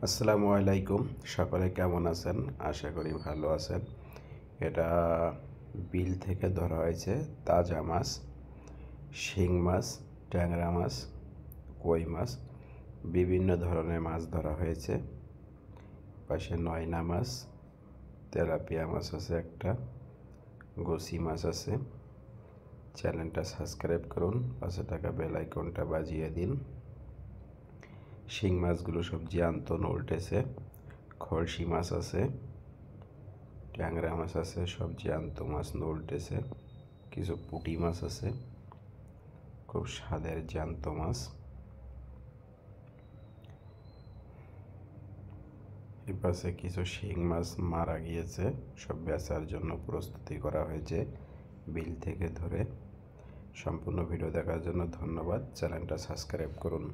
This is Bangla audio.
আসসালামু আলাইকুম। সকলে কেমন আছেন? আশা করি ভালো আছেন। এটা বিল থেকে ধরা হয়েছে তাজা মাছ, শিং মাছ, ট্যাংরা মাছ, কই মাছ, বিভিন্ন ধরনের মাছ ধরা হয়েছে। পাশে নয়না মাছ, তেলাপিয়া মাছ আছে একটা, গোসি মাছ আছে। চ্যানেলটা সাবস্ক্রাইব করুন, পাশে থাকা বেল আইকনটা বাজিয়ে দিন। শিং মাছগুলো সব জ্যান্ত উল্টেছে। খলসি মাছ আছে, ট্যাংরা মাছ আছে, সব জ্যান্ত মাছ উল্টেছে। কিছু পুঁটি মাছ আছে, খুব স্বাদের জ্যান্ত মাছ। এপাশে কিছু শিং মাছ মারা গিয়েছে, সব বেচার জন্য প্রস্তুতি করা হয়েছে বিল থেকে ধরে। সম্পূর্ণ ভিডিও দেখার জন্য ধন্যবাদ। চ্যানেলটা সাবস্ক্রাইব করুন।